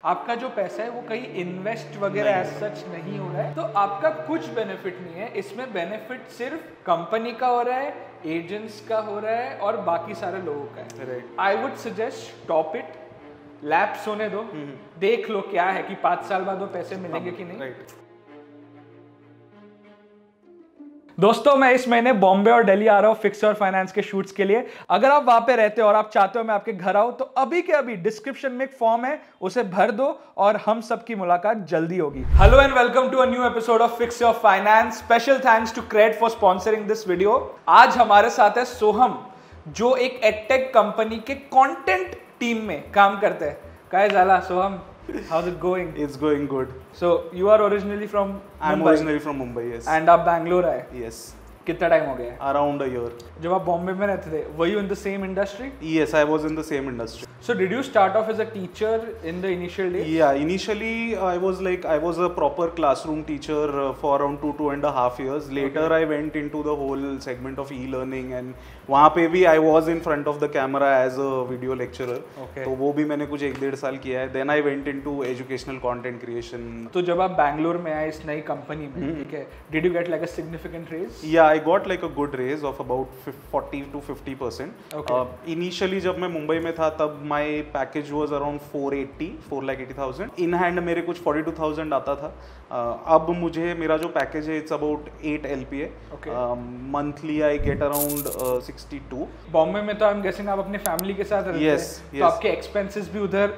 आपका जो पैसा है वो कहीं इन्वेस्ट वगैरह एज सच नहीं हो रहा है, तो आपका कुछ बेनिफिट नहीं है इसमें। बेनिफिट सिर्फ कंपनी का हो रहा है, एजेंट्स का हो रहा है और बाकी सारे लोगों का है। आई would suggest stop it, lapse होने दो, देख लो क्या है कि 5 साल बाद वो पैसे मिलेंगे कि नहीं। दोस्तों मैं इस महीने बॉम्बे और दिल्ली आ रहा हूँ फिक्स योर फाइनेंस के शूट्स के लिए। अगर आप वहां पे रहते हो और आप चाहते हो मैं आपके घर आऊं, तो अभी के अभी डिस्क्रिप्शन में एक फॉर्म है, उसे भर दो और हम सबकी मुलाकात जल्दी होगी। Hello and welcome to a new episode of fix your finance. Special thanks to CRED for sponsoring this video. आज हमारे साथ है सोहम, जो एक एडटेक कंपनी के कंटेंट टीम में काम करते हैं। काय झाला सोहम? How's it going? It's going good. So you are originally from Mumbai? I'm originally from Mumbai, yes. And आप बैंगलोर आए? Yes. कितना टाइम हो गया? Around a year. जब आप बॉम्बे में रहते थे, were you in the same industry? Yes, I was in the same industry. So did you start off as a teacher in the initial days? Yeah, initially I was a proper classroom teacher for around 2.5 years. Later I went into the whole segment of e-learning and वहाँ पे भी I was in front of the camera as a video lecturer. तो वो भी मैंने कुछ 1-1.5 साल किया है. Then I went into educational content creation. तो जब आप बैंगलोर में आए इस नई कंपनी में, ठीक है, did you get like a significant raise? Yeah, I got like a good raise of about 40 to 50%. Okay. Initially जब मैं मुंबई में था तब my package was around 4,80,000. In hand मेरे कुछ 42,000 आता था. अब मुझे मेरा जो पैकेज है it's about 8 LPA. Okay. Monthly I get around 62. Bombay में तो I'm guessing आप अपनी फैमिली के साथ रहते हैं, तो आपके एक्सपेंसेस भी उधर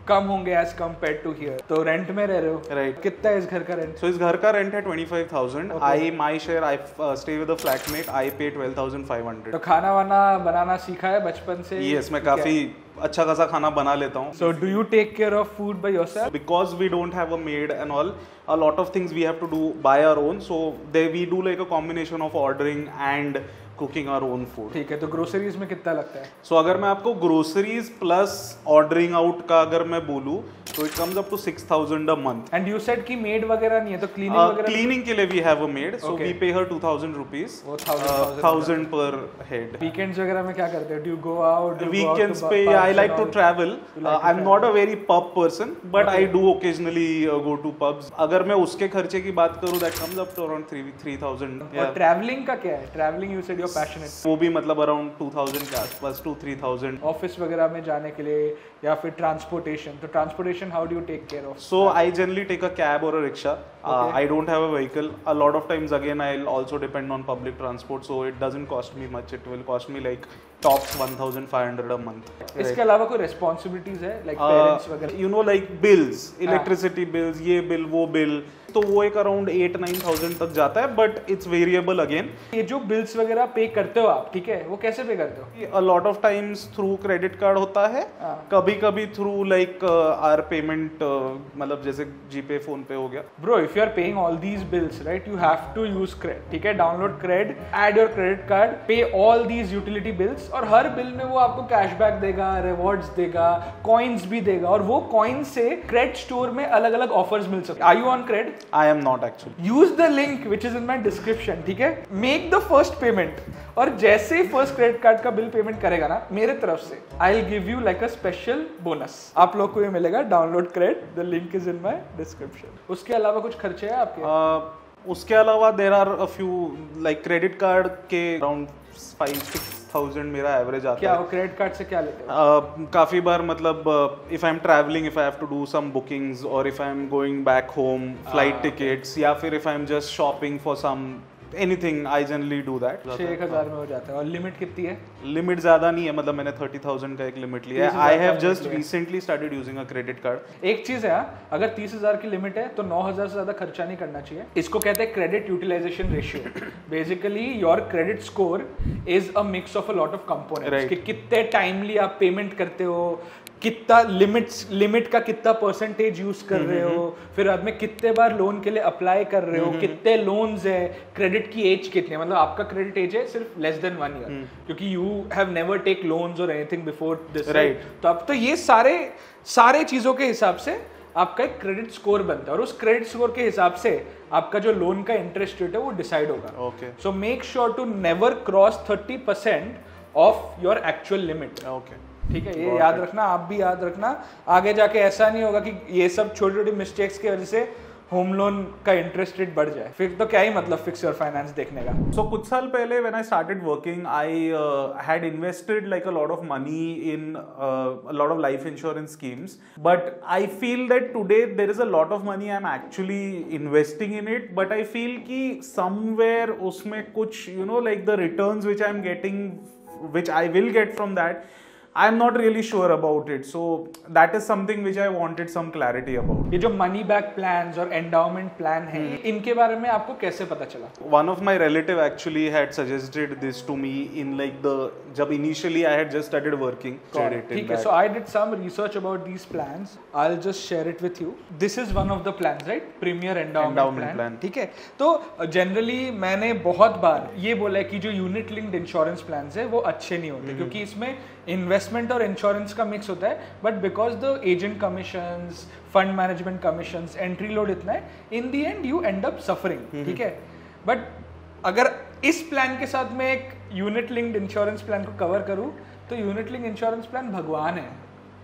कम होंगे एज कम्पेयर टू हियर। तो रेंट में रह रहे हो? राइट। कितना है इस घर का रेंट? सो इस घर का रेंट है 25,000. My share I stay with a flatmate, I pay 12,500. तो खाना वाना बनाना सीखा है बचपन से? यस, मैं काफी अच्छा खासा खाना बना लेता हूँ. So do you take care of food by yourself? Because we don't have a maid and all, a lot of things we have to do by our own. So we do like a combination of ordering and cooking our own food. ठीक है, तो groceries में कितना लगता है? So अगर मैं आपको ग्रोसरीज प्लस ऑर्डरिंग आउट का अगर मैं बोलूँ तो it comes up to 6,000 a month. And you said कि मेड वगैरह नहीं है, तो क्लीनिंग वगैरह? क्लीनिंग के लिए we have a maid, so we pay her 2,000 rupees. 1,000 per head. Weekends वगैरह में क्या करते हो? Do you go out? Weekends पे I like to travel. I'm not a very pub person, but I do occasionally go to pubs. अगर मैं उसके खर्चे की बात करूँ, that comes up to around 3,000. और ट्रैवलिंग का क्या है? Travelling you said you're passionate. वो भी मतलब around 2,000 के आसपास, 2-3,000. ऑफिस वगैरह में जाने के लिए या फिर ट्रांसपोर्टेशन, तो transportation how do you take care of? So I generally take a cab or a rickshaw. I don't have a vehicle. A lot of times again I'll also depend on public transport, so it doesn't cost me much. It will cost me like tops 1,500 a month. इसके अलावा कोई responsibilities है like parents वगैरह? You know like bills, electricity bills, ये bill वो bill, तो वो एक अराउंड 8-9,000 तक जाता है, बट इट्स वेरिएबल अगेन. ये जो बिल्स वगैरह पे करते हो आप, ठीक है, वो कैसे पे करते हो? अ lot of times through credit card होता है, कभी कभी थ्रू लाइक आर पेमेंट, मतलब जैसे जीपे फोन पे हो गया. Bro if you are paying all these bills right, you have to use CRED, ठीक है, download CRED, add your credit card, pay all these utility bills, और हर बिल में वो आपको कैशबैक देगा, रिवॉर्ड्स देगा, कॉइन्स भी देगा, और वो कॉइन्स से क्रेड स्टोर में अलग अलग ऑफर्स मिल सकते. Are you on CRED? I am not actually. Use the link which is in my description, ठीक है? Make the first payment, और जैसे ही फर्स्ट क्रेडिट कार्ड का बिल पेमेंट करेगा ना मेरे तरफ से, I'll give you like a special bonus. आप लोग को ये मिलेगा, download CRED, the link is in my description. उसके अलावा कुछ खर्चे हैं आपके? उसके अलावा there are a few like credit card के around 5-6,000 मेरा एवरेज आता क्या है. वो क्रेडिट कार्ड से क्या लेते हो? काफी बार मतलब if I am travelling, if I have to do some bookings, और if I am going back home, flight tickets, या फिर if I am just shopping for some anything, I generally do that. 6,000 में हो जाता है. और limit कितनी है? लिमिट ज्यादा नहीं है, मतलब मैंने 30,000 का एक लिमिट लिया है. I have just recently started using a credit card. एक चीज है, अगर 30,000 की लिमिट है तो 9,000 से ज्यादा खर्चा नहीं करना चाहिए. इसको कहते हैं credit utilization ratio. Basically your credit score is a mix of a lot of components, कि कितने टाइमली आप पेमेंट करते हो, कितना लिमिट का कितना परसेंटेज यूज कर रहे हो, फिर बाद में कितने बार लोन के लिए अप्लाई कर रहे हो, कितने लोन्स है, क्रेडिट की एज कितनी है, मतलब आपका क्रेडिट एज है सिर्फ लेस देन 1 ईयर, क्योंकि you have never take loans और एनीथिंग बिफोर दिस, राइट? तो अब तो ये सारे चीजों के हिसाब से आपका एक क्रेडिट स्कोर बनता है, और उस क्रेडिट स्कोर के हिसाब से आपका जो लोन का इंटरेस्ट रेट है वो डिसाइड होगा. So make sure to never cross 30% of your actual limit. ठीक है, ये याद रखना, आप भी याद रखना, आगे जाके ऐसा नहीं होगा कि ये सब छोटी छोटी मिस्टेक्स की वजह से होम लोन का इंटरेस्ट रेट बढ़ जाए, फिर तो क्या ही मतलब फिक्स योर फाइनेंस देखने का। सो कुछ साल पहले when I started working I had invested like a lot of money in a lot of life insurance schemes, but I feel that today there is a lot of money I am actually investing in it, but I feel कि somewhere उसमें कुछ you know like the returns which I am getting, which I will get from that, I'm not really sure about it, so that is something which I wanted some clarity about. ये जो money back plans और endowment plan है, इनके बारे में आपको कैसे पता चला? One of my relative actually had suggested this to me in like the जब initially I had just started working. ठीक है, so I did some research about these plans. I'll just share it with you. This is one of the plans, right? Premier endowment plan. ठीक है, तो generally मैंने बहुत बार ये बोला है कि जो unit linked insurance plans है वो अच्छे नहीं होते, क्योंकि इसमें इन्वेस्टमेंट और इंश्योरेंस का मिक्स होता है, but because the agent commissions, fund management commissions, entry load इतना है, in the end you and up suffering, ठीक है। बट अगर इस प्लान के साथ मैं एक यूनिट लिंक्ड इंश्योरेंस प्लान को कवर करूं, तो यूनिट लिंक्ड इंश्योरेंस प्लान भगवान है,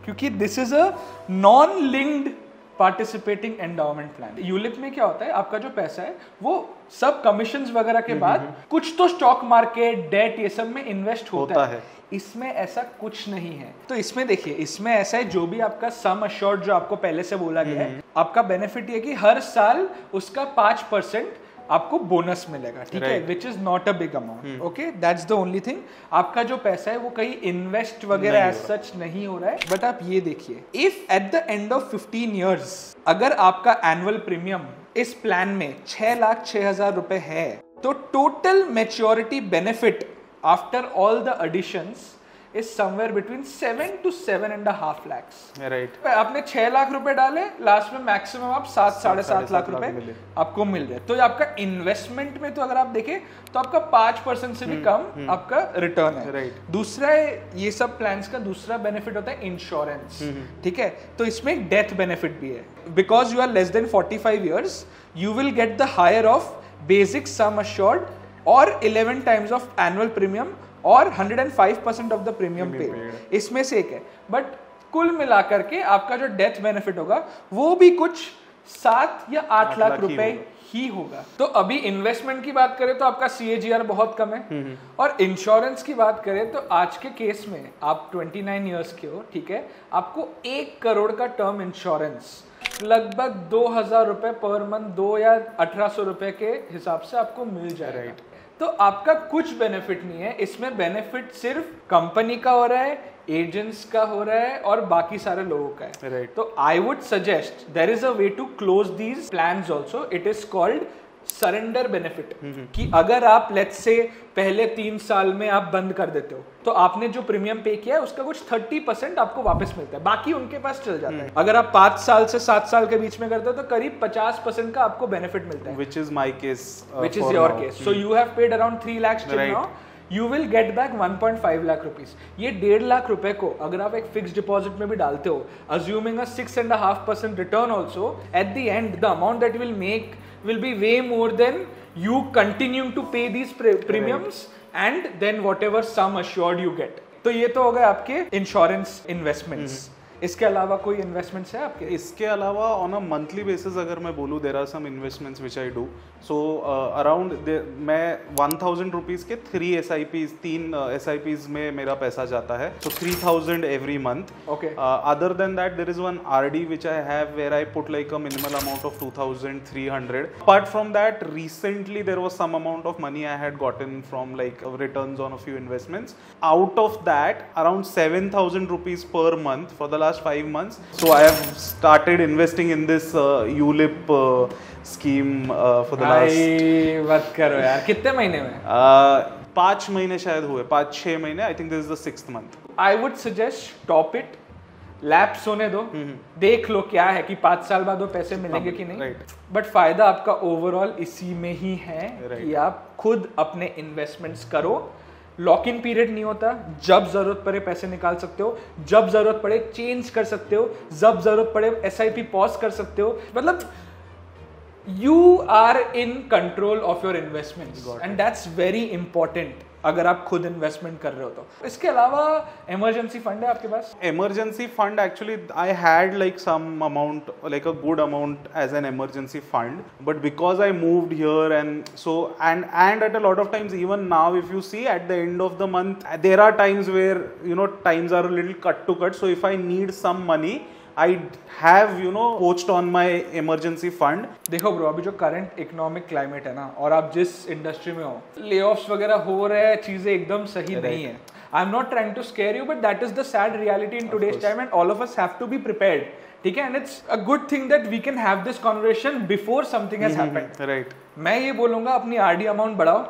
क्योंकि this is a non linked participating endowment plan. ULIP में क्या होता है, आपका जो पैसा है वो सब कमीशंस वगैरह के बाद कुछ तो स्टॉक मार्केट, डेट, ये सब में इन्वेस्ट होता है। इसमें ऐसा कुछ नहीं है। तो इसमें देखिए, इसमें ऐसा है, जो भी आपका सम अश्योर्ड जो आपको पहले से बोला गया है, आपका बेनिफिट ये कि हर साल उसका 5% आपको बोनस मिलेगा, ठीक है, which is not a big amount, okay, that's the only thing. आपका जो पैसा है वो कहीं इन्वेस्ट वगैरह एज सच नहीं हो रहा है। बट आप ये देखिए, if at the end of 15 years अगर आपका एनुअल प्रीमियम इस प्लान में 6,06,000 रुपए है, तो total maturity benefit after all the additions is somewhere between 7 to 7.5 lakhs. Right. आपने 6 लाख रुपए डाले, लास्ट में मैक्सिमम आप 7-7.5 लाख रुपए आपको मिल जाए। तो आपका इन्वेस्टमेंट में तो अगर आप देखें तो आपका 5% से भी कम आपका रिटर्न है। Right. दूसरा ये सब प्लान्स का दूसरा बेनिफिट होता है इंश्योरेंस, ठीक है। तो इसमें एक डेथ बेनिफिट भी है, because you are less than 45 years you will get the higher of basic sum assured और 11 टाइम्स ऑफ एनुअल प्रीमियम और 105% ऑफ द प्रीमियम पेड, इसमें से एक है। बट कुल मिलाकर के आपका जो डेथ बेनिफिट होगा वो भी कुछ 7 या 8 लाख रुपए ही होगा। तो अभी इन्वेस्टमेंट की बात करें तो आपका CAGR बहुत कम है, और इंश्योरेंस की बात करें तो आज के केस में आप 29 ईयर्स के हो, ठीक है, आपको 1 करोड़ का टर्म इंश्योरेंस लगभग 2,000 रुपए पर मंथ, 2 या 1,800 रुपए के हिसाब से आपको मिल जाएगा। तो आपका कुछ बेनिफिट नहीं है इसमें, बेनिफिट सिर्फ कंपनी का हो रहा है, एजेंट्स का हो रहा है और बाकी सारे लोगों का है। Right. तो I would suggest there is a way to close these plans also, it is called surrender benefit, कि अगर आप लेट्स से पहले 3 साल में आप बंद कर देते हो तो आपने जो प्रीमियम पे किया है उसका कुछ 30% आपको वापस मिलता है, बाकी उनके पास चल जाता है। अगर आप 5 साल से 7 साल के बीच में करते हो तो करीब 50% का आपको बेनिफिट मिलता है, which is my case, which is your case. So you have paid around 3 lakhs till now. You will get back 1.5 lakh rupees. ये 1.5 लाख रुपए को अगर आप एक फिक्स डिपॉजिट में भी डालते हो, assuming a 6.5% return also, at the end the amount that will make will be way more than you continuing to pay these premiums and then whatever sum assured you get. तो ये तो हो गए आपके इंश्योरेंस इन्वेस्टमेंट्स। इसके अलावा कोई investments है आपके? इसके अलावा ऑन अ मंथली बेसिस अगर मैं बोलूँ, there are some investments which I do. So around मैं 1,000 रुपीज़ के 3 SIPs में मेरा पैसा जाता है, so 3,000 every month. Okay. Other than that, there is one RD which I have where I put like a minimal amount of 2,300. Apart from that, recently there was some amount of money I had gotten from like returns on a few investments. Out of that, around 7,000 rupees per month for the last 5 months. So I have started investing in this ULIP scheme for the last. बात करो यार, कितने महीने में? 5 महीने शायद हुए, 5-6 महीने। I think this is the 6th month. I would suggest top it, lapse होने दो, देख लो क्या है कि 5 साल बाद वो पैसे मिलेंगे कि नहीं। बट फायदा आपका ओवरऑल इसी में ही है कि आप खुद अपने इन्वेस्टमेंट्स करो। लॉक इन पीरियड नहीं होता, जब जरूरत पड़े पैसे निकाल सकते हो, जब जरूरत पड़े चेंज कर सकते हो, जब जरूरत पड़े SIP पॉज कर सकते हो। मतलब you are in control of your investments and that's very important अगर आप खुद इन्वेस्टमेंट कर रहे हो तो। इसके अलावा इमरजेंसी फंड है आपके पास? Emergency fund, actually I had like some amount, like a good amount as an emergency fund, but because I moved here and so and at a lot of times, even now if you see at the end of the month, there are times where times are a little cut to cut, so if I need some money, I have poached on my emergency fund. देखो bro, अभी जो current economic climate है ना, और आप जिस industry में हो, लेऑफ्स वगैरह हो रहे हैं, चीजें एकदम सही नहीं है. I am not trying to scare you, but that is the sad reality in today's time and all of us have to be prepared. ठीक है, and it's a good thing that we can have this conversation before something has happened. Right. मैं ये बोलूंगा, अपनी RD amount बढ़ाओ,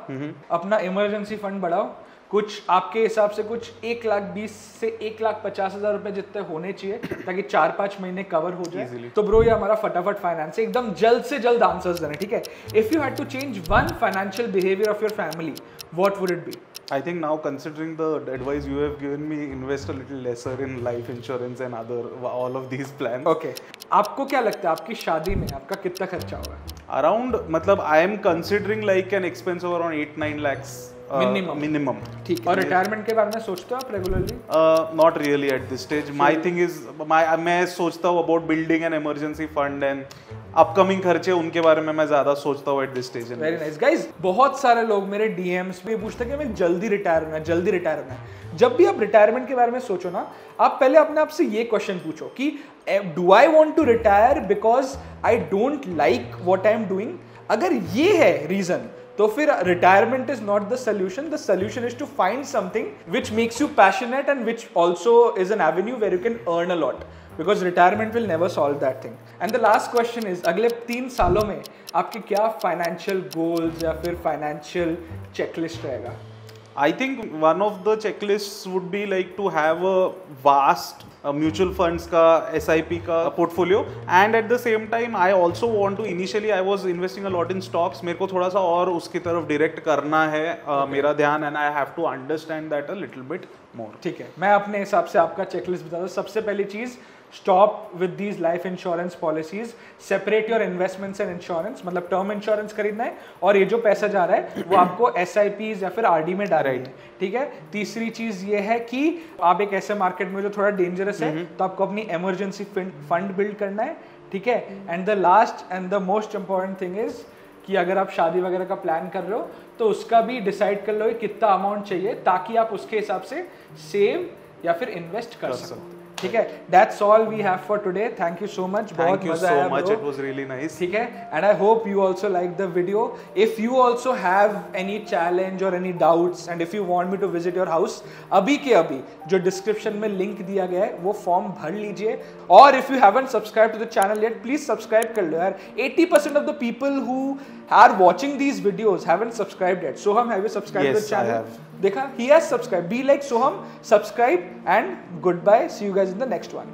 अपना emergency fund बढ़ाओ. कुछ आपके हिसाब से कुछ 1,20,000 से 1,50,000 रुपए जितने होने चाहिए ताकि 4-5 महीने कवर हो जाए. तो ब्रो, ये हमारा फटाफट फाइनेंस एकदम जल्द से जल्द आंसर्स देने. ठीक है, if you had to change one financial behaviour of your family, what would it be? I think now, considering the advice you have given me, invest a little lesser in life insurance and all of these plans. Okay. आपको क्या लगता है आपकी शादी में आपका कितना खर्चा होगा? Around, मतलब I am considering like an expense of around 8-9 lakhs. Minimum. ठीक. और रिटायरमेंट के बारे में सोचते हो आप regularly? Not really at this stage. My thing is, मैं सोचता हूँ about building an emergency fund and upcoming खर्चे, उनके बारे में मैं ज्यादा सोचता हूँ at this stage. Very nice guys. बहुत सारे लोग मेरे DMs में पूछते हैं कि मैं जल्दी रिटायर होना है. जब भी आप रिटायरमेंट के बारे में सोचो ना, आप पहले अपने आप से ये क्वेश्चन पूछो कि do I want to retire because I don't like what I am doing. अगर ये है रीजन, तो फिर retirement is not the solution. The solution is to find something which makes you passionate and which also is an avenue where you can earn a lot, because retirement will never solve that thing. And the last question is, अगले 3 सालों में आपके क्या financial goals या फिर financial checklist रहेगा? I think one of the checklists would be like to have a vast mutual funds का SIP का portfolio, and at the same time I also want to, initially I was investing a lot in stocks. मेरे को थोड़ा सा और उसकी तरफ direct करना है मेरा ध्यान, and I have to understand that a little bit more. ठीक है, मैं अपने हिसाब से आपका चेकलिस्ट बता दूं. सबसे पहली चीज, stop with these life insurance policies. Separate your investments and insurance. मतलब टर्म इंश्योरेंस खरीदना है और ये जो पैसा जा रहा है वो आपको SIPs या फिर RD में डाल रही है. ठीक है. तीसरी चीज ये है कि आप एक ऐसे मार्केट में जो थोड़ा डेंजरस है, तो आपको अपनी इमरजेंसी फंड बिल्ड करना है. ठीक है. And the last and the most important thing is कि अगर आप शादी वगैरह का प्लान कर रहे हो तो उसका भी डिसाइड कर लो कि कितना अमाउंट चाहिए, ताकि आप उसके हिसाब से सेव या फिर इन्वेस्ट कर सको. ठीक है. That's all we have for today. Thank you so much. Thank you so much. It was really nice. ठीक है. And I hope you also like the video. If you also have any challenge or any doubts and if you want me to visit your house, अभी के अभी जो description में link दिया गया है वो form भर लीजिए. और if you haven't subscribed to the channel yet, please subscribe कर लो यार. 80% of the people who are watching these videos haven't subscribed yet. Soham, have you subscribed to the channel? Yes, I have. देखा, he has subscribed. Be like Soham, subscribe, and goodbye. See you guys in the next one.